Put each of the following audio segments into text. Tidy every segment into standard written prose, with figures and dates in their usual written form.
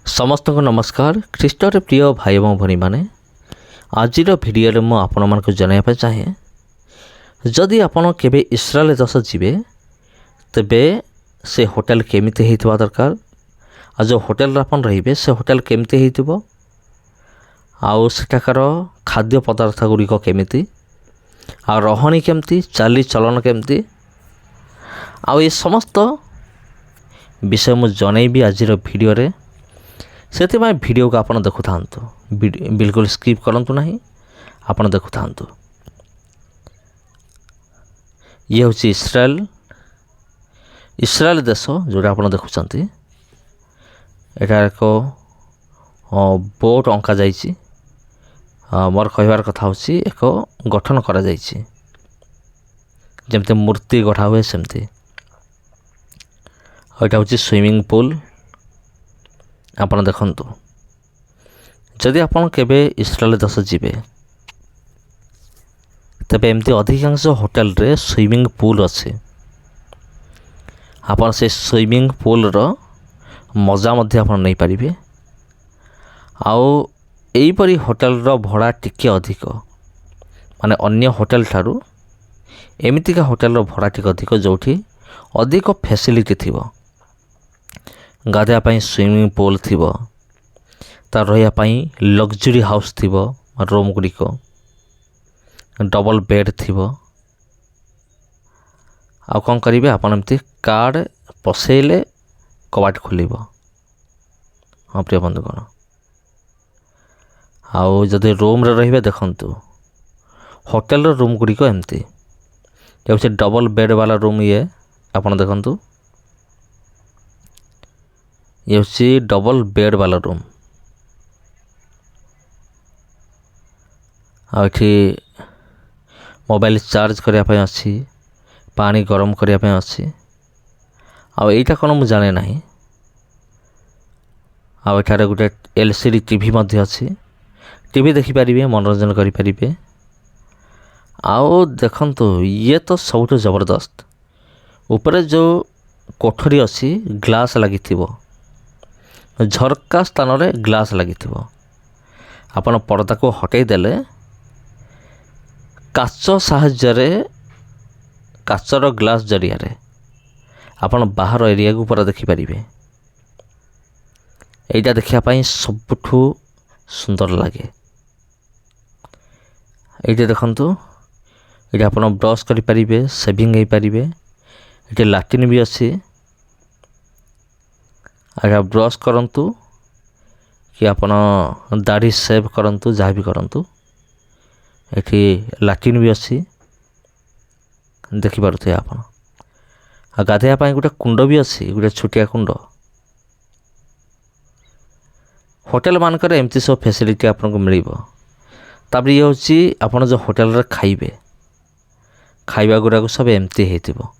समस्त को नमस्कार। ख्रीष्टर प्रिय भाई और भनी मैंने आज भिडियो मु आपण को जनवाई चाहे जदि आपण केबे इस्राएल देश जीवे तेबे से होटल केमिति होइतबा दरकार आ जो होटल आपण रहिबे से होटल केमिति होइतबो आउ सेठाकार खाद्य पदार्थ गुड़िक केमिति आ रहणी केमिति चाली चलन केमिति आउ ये समस्त विषय मु जनइबी आज भिडियो रे से वीडियो को आपन देखु था बिल्कुल स्किप करंतु नहीं आपन देखु था। ये हूँ इस्राएल देश जोटा आपन देखुं एटा एक बोट अंका जाइए मोर कहबार कथा हूँ एक गठन करा जाइए जमते मूर्ति गढ़ा हुए सेमती एटा हूँ स्विमिंग पूल आपण देखंतु जदि आपण केबे इस्राएल देश जीवे तबे एमती अधिकांश होटल रे स्विमिंग पूल अच्छे आपण से स्विमिंग पूल रो मजा मध्य आपण नहीं पारिबे आउ एई परी होटल रो भड़ा टिके अधिक माने अन्य होटल ठारू एमितिका होटल रो भड़ा टिके अधिक जोठी अधिक फैसिलिटी थिबो गाधेया पाई स्विमिंग पूल थिबो तार रहिया पाई लग्जरी हाउस थिबो रूम गुड़िक डबल बेड थिबो आ कौन करेंगे आपन एमती कार्ड पसैले कबाट खोलिबो। हाँ प्रिय बंधुगण आउ जदि रूम रे रहिबे देखंतु होटल रूम गुड़िक एमती ये डबल बेड वाला रूम ये आपन देखंतु ये हूँ डबल बेड वाला रूम आठी मोबाइल चार्ज करने अच्छी पानी गरम करने अच्छी आईटा कौन मुझे जाने ना आठार गोटे एलसीडी टीवी मध्य अच्छी टीवी देखिपारे मनोरंजन करें आओ देखंतु ये तो सब जबरदस्त ऊपर जो कोठरी अच्छी ग्लास लगी झरका स्थान रे ग्लास लगी आपण पर्दा को हटई देले काच साहाय्य काचर ग्लास जरिया रे आपण बाहर एरिया को पूरा देखिपारे एटा देखिया सबुठू सुंदर लगे। ये देखंतु ये आपण ब्रश करें सेविंग हो पारे ये लाट्रिन भी अच्छी आगे ब्रश करंतु कि आपण दाढ़ी सेव करंतु जहाँ भी करंतु एठी लाट्रिन भी अच्छी देखिपे आपण आ गाधेया गोटे कुंड भी अच्छी गोटे छोटिया कुंड होटल मानकर एमती सब फैसिलिटी आपन को मिल तापर ये हूँ आपन जो होटल रे खाइबे खाइबा गुड़ाक सब एमती होइतिबो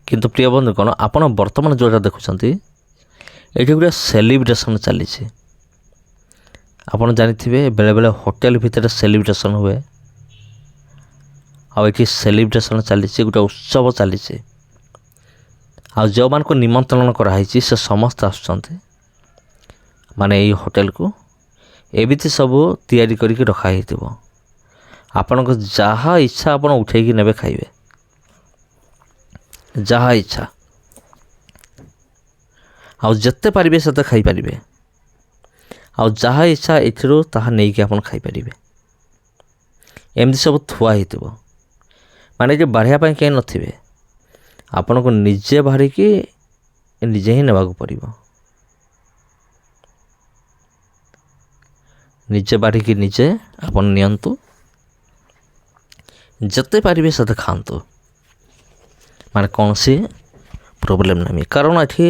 किंतु प्रिय बंधु कौन आपण बर्तमान जोटा देखुं ये गोटे सेलिब्रेशन चली आपड़ जानी बेले बेले होटेल भितर सेलिब्रेशन हुए आठी सेलिब्रेशन चली गोटे उत्सव चली आ जो मान को निमंत्रण कराई से समस्त आसुँच माने ये होटेल को एमती सब तैयारी करके रखाई आपण को जहाँ इच्छा आप उठे ने खाइबे जहाँ इच्छा आउ जत्ते पारिबे सेते खाई पारिबे आउ जहाँ इच्छा एथिरो ताहा नहीं कि आपन खाई पारिबे एमती सब थुआ हितबो माने जे बाढ़िया पाई के नथिबे आपन को निजे बाहरी कि निजे ही नेबाक पड़िबो निजे बाढ़ी कि निजे आपन नियंतु जत्ते पारिबे सेते खांतु माने कौन सी प्रोब्लेम नहीं कारण ये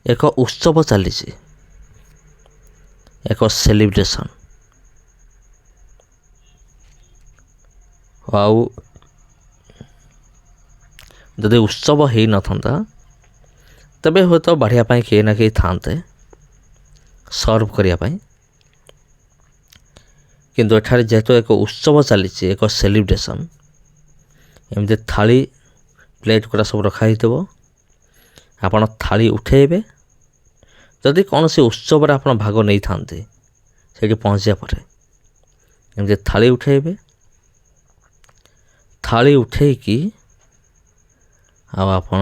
एक उत्सव चली एक सेलिब्रेशन आउ जदि उत्सव हो न था तबे हूँ तो बढ़िया किए ना किए थांते सर्व करने किंतु एठारे जेहेतु एक उत्सव चली एक सेलिब्रेशन एमती थाली प्लेट गुड़ा सब रखाई आपड़ थाली उठेबे ଯଦି କୌଣସି ଉତ୍ସବରେ ଆପଣ ଭାଗ ନେଇଥାନ୍ତି, ସେଇଠି ପହଞ୍ଚିବା ପରେ ଏମିତି ଥାଳି ଉଠାଇବେ। ଥାଳି ଉଠାଇକି ଆଉ ଆପଣ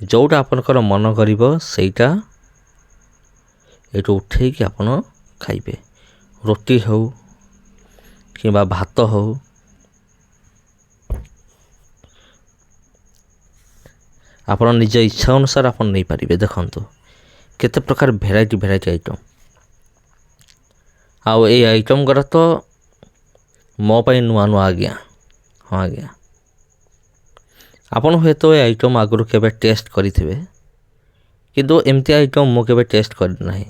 ଯେଉଁଟା ଆପଣଙ୍କର ମନ କରିବ ସେଇଟା ଏଇଠୁ ଉଠାଇକି ଆପଣ ଖାଇବେ। ରୁଟି ହେଉ କିମ୍ବା ଭାତ ହେଉ, ଆପଣ ନିଜ ଇଚ୍ଛା ଅନୁସାରେ ଆପଣ ନେଇପାରିବେ। ଦେଖନ୍ତୁ କେତେ ପ୍ରକାର ଭେରାଇଟି ଆଇଟମ୍। ଆଉ ଏଇ ଆଇଟମ୍ ଗୁଡ଼ା ତ ମୋ ପାଇଁ ନୂଆ ଆଜ୍ଞା। ହଁ ଆଜ୍ଞା, ଆପଣ ହୁଏତ ଏ ଆଇଟମ୍ ଆଗରୁ କେବେ ଟେଷ୍ଟ କରିଥିବେ, କିନ୍ତୁ ଏମିତି ଆଇଟମ୍ ମୁଁ କେବେ ଟେଷ୍ଟ କରିନାହିଁ।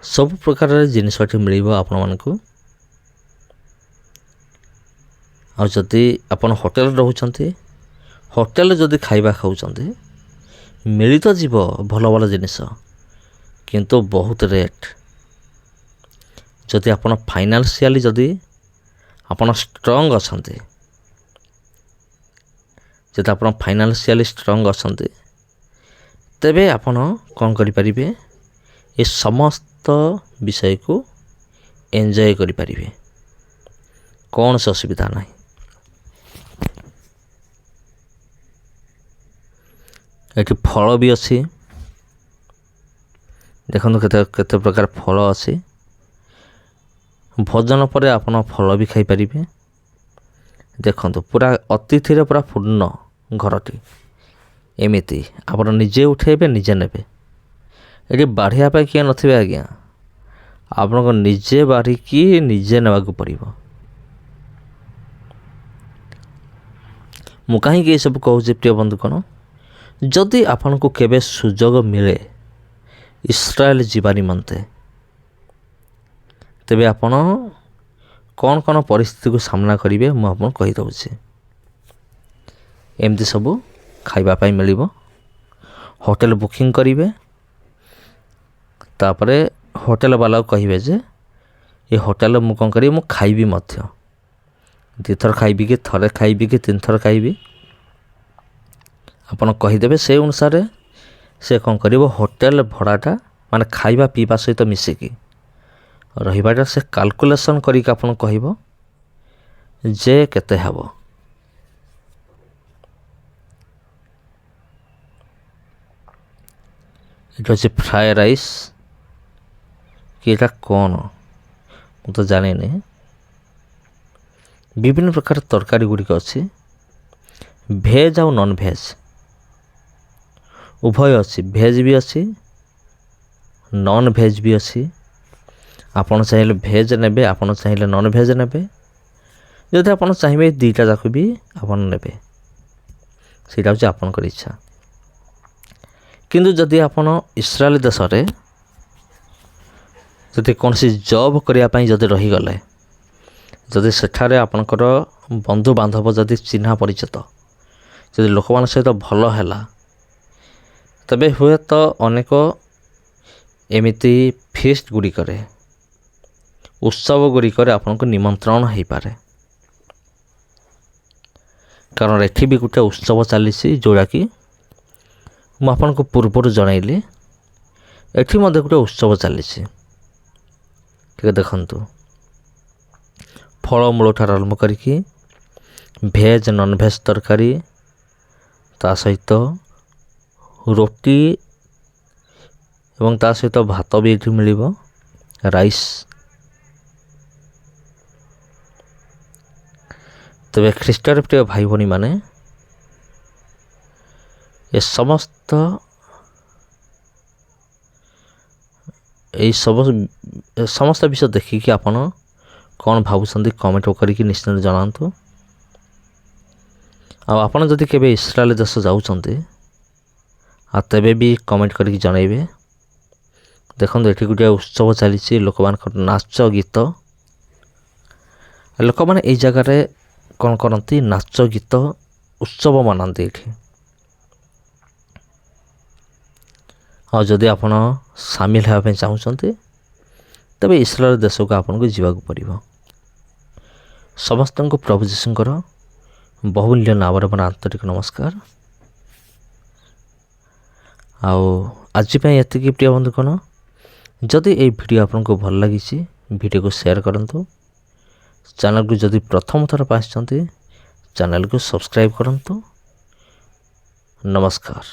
ସବୁ ପ୍ରକାରର ଜିନିଷ ଏଠି ମିଳିବ ଆପଣମାନଙ୍କୁ। ଆଉ ଯଦି ଆପଣ ହୋଟେଲରେ ରହୁଛନ୍ତି, ହୋଟେଲରେ ଯଦି ଖାଇବା ଖାଉଛନ୍ତି, ମିଳି ତ ଯିବ ଭଲ ଭଲ ଜିନିଷ, କିନ୍ତୁ ବହୁତ ରେଟ୍। ଯଦି ଆପଣ ଫାଇନାନ୍ସିଆଲି ଯଦି ଆପଣ ଷ୍ଟ୍ରଙ୍ଗ ଅଛନ୍ତି, ତେବେ ଆପଣ କ'ଣ କରିପାରିବେ, ଏ ସମସ୍ତ ବିଷୟକୁ ଏନ୍ଜୟ କରିପାରିବେ। କୌଣସି ଅସୁବିଧା ନାହିଁ। ଏଠି ଫଳ ବି ଅଛି। ଦେଖନ୍ତୁ କେତେ ପ୍ରକାର ଫଳ ଅଛି। ଭୋଜନ ପରେ ଆପଣ ଫଳ ବି ଖାଇପାରିବେ। ଦେଖନ୍ତୁ ପୁରା ଅତିଥିରେ ପୁରା ପୂର୍ଣ୍ଣ ଘରଟି। ଏମିତି ଆପଣ ନିଜେ ଉଠାଇବେ, ନିଜେ ନେବେ। ଏଠି ବାଢ଼ିବା ପାଇଁ କିଏ ନଥିବେ ଆଜ୍ଞା, ଆପଣଙ୍କୁ ନିଜେ ବାଢ଼ିକି ନିଜେ ନେବାକୁ ପଡ଼ିବ। ମୁଁ କାହିଁକି ଏସବୁ କହୁଛି ପ୍ରିୟ ବନ୍ଧୁଗଣ, ଯଦି ଆପଣଙ୍କୁ କେବେ ସୁଯୋଗ ମିଳେ ଇସ୍ରାଏଲ ଯିବା ନିମନ୍ତେ, ତେବେ ଆପଣ କ'ଣ ପରିସ୍ଥିତିକୁ ସାମ୍ନା କରିବେ ମୁଁ ଆପଣଙ୍କୁ କହିଦେଉଛି। ଏମିତି ସବୁ ଖାଇବା ପାଇଁ ମିଳିବ। ହୋଟେଲ ବୁକିଂ କରିବେ, ତାପରେ ହୋଟେଲ ବାଲାକୁ କହିବେ ଯେ ଏ ହୋଟେଲରେ ମୁଁ କ'ଣ କରିବି, ମୁଁ ଖାଇବି ମଧ୍ୟ। 2 ଥର ଖାଇବି କି ଥରେ ଖାଇବି କି 3 ଥର ଖାଇବି, ଆପଣ କହିଦେବେ। ସେଇ ଅନୁସାରେ ସେ କ'ଣ କରିବ, ହୋଟେଲ ଭଡ଼ାଟା ମାନେ ଖାଇବା ପିଇବା ସହିତ ମିଶିକି ରହିବାଟା ସେ କାଲକୁଲେସନ୍ କରିକି ଆପଣଙ୍କୁ କହିବ ଯେ କେତେ ହେବ। ଏଠି ଅଛି ଫ୍ରାଏ ରାଇସ୍, କି ଏଇଟା କ'ଣ ମୁଁ ତ ଜାଣିନି। ବିଭିନ୍ନ ପ୍ରକାର ତରକାରୀ ଗୁଡ଼ିକ ଅଛି। ଭେଜ୍ ଆଉ ନନ୍ ଭେଜ୍ ଉଭୟ ଅଛି। ଭେଜ୍ ବି ଅଛି, ନନ୍ ଭେଜ୍ ବି ଅଛି। ଆପଣ ଚାହିଁଲେ ଭେଜ୍ ନେବେ, ଆପଣ ଚାହିଁଲେ ନନ୍ ଭେଜ୍ ନେବେ। ଯଦି ଆପଣ ଚାହିଁବେ ଦୁଇଟା ଯାକ ବି ଆପଣ ନେବେ, ସେଇଟା ହେଉଛି ଆପଣଙ୍କର ଇଚ୍ଛା। କିନ୍ତୁ ଯଦି ଆପଣ ଇସ୍ରାଏଲ ଦେଶରେ ଯଦି କୌଣସି ଜବ୍ କରିବା ପାଇଁ ଯଦି ରହିଗଲେ, ଯଦି ସେଠାରେ ଆପଣଙ୍କର ବନ୍ଧୁବାନ୍ଧବ ଯଦି ଚିହ୍ନା ପରିଚିତ, ଯଦି ଲୋକମାନଙ୍କ ସହିତ ଭଲ ହେଲା, ତେବେ ହୁଏତ ଅନେକ ଏମିତି ଫିଷ୍ଟ ଗୁଡ଼ିକରେ, ଉତ୍ସବ ଗୁଡ଼ିକରେ ଆପଣଙ୍କୁ ନିମନ୍ତ୍ରଣ ହୋଇପାରେ। କାରଣ ଏଠି ବି ଗୋଟେ ଉତ୍ସବ ଚାଲିଛି, ଯେଉଁଟାକି ମୁଁ ଆପଣଙ୍କୁ ପୂର୍ବରୁ ଜଣାଇଲି। ଏଠି ମଧ୍ୟ ଗୋଟେ ଉତ୍ସବ ଚାଲିଛି। ଟିକେ ଦେଖନ୍ତୁ, ଫଳମୂଳ ଠାରୁ ଆରମ୍ଭ କରିକି ଭେଜ୍ ନନ୍ ଭେଜ୍ ତରକାରୀ, ତା ସହିତ ରୁଟି ଏବଂ ତା ସହିତ ଭାତ ବି ଏଠି ମିଳିବ, ରାଇସ୍। ତେବେ ଖ୍ରୀଷ୍ଟରେ ପ୍ରିୟ ଭାଇ ଭଉଣୀମାନେ, ଏ ସମସ୍ତ ବିଷୟ ଦେଖିକି ଆପଣ କ'ଣ ଭାବୁଛନ୍ତି କମେଣ୍ଟ କରିକି ନିଶ୍ଚିନ୍ତ ଜଣାନ୍ତୁ। ଆଉ ଆପଣ ଯଦି କେବେ ଇସ୍ରାଏଲ ଦେଶ ଯାଉଛନ୍ତି, ଆଉ ତେବେ ବି କମେଣ୍ଟ କରିକି ଜଣାଇବେ। ଦେଖନ୍ତୁ ଏଠି ଗୋଟିଏ ଉତ୍ସବ ଚାଲିଛି, ଲୋକମାନଙ୍କର ନାଚ ଗୀତ। ଲୋକମାନେ ଏଇ ଜାଗାରେ କ'ଣ କରନ୍ତି, ନାଚ ଗୀତ ଉତ୍ସବ ମନାନ୍ତି ଏଠି। ଆଉ ଯଦି ଆପଣ ସାମିଲ ହେବା ପାଇଁ ଚାହୁଁଛନ୍ତି, ତେବେ ଇସ୍ରାଏଲ ଦେଶକୁ ଆପଣଙ୍କୁ ଯିବାକୁ ପଡ଼ିବ। ସମସ୍ତଙ୍କୁ ପ୍ରଭୁ ଯୀଶୁଙ୍କର ବହୁମୂଲ୍ୟ ନାମରେ ମୋର ଆନ୍ତରିକ ନମସ୍କାର। ଆଉ ଆଜି ପାଇଁ ଏତିକି ପ୍ରିୟ ବନ୍ଧୁଗଣ। ଯଦି এই ଭିଡ଼ିଓ ଆପଣଙ୍କୁ ଭଲ ଲାଗିଛି ଭିଡ଼ିଓକୁ ସେୟାର କରନ୍ତୁ। ଚ୍ୟାନେଲକୁ ଯଦି ପ୍ରଥମ ଥର ପାଇଁ ଆସିଛନ୍ତି ଚ୍ୟାନେଲକୁ ସବସ୍କ୍ରାଇବ୍ କରନ୍ତୁ। ନମସ୍କାର।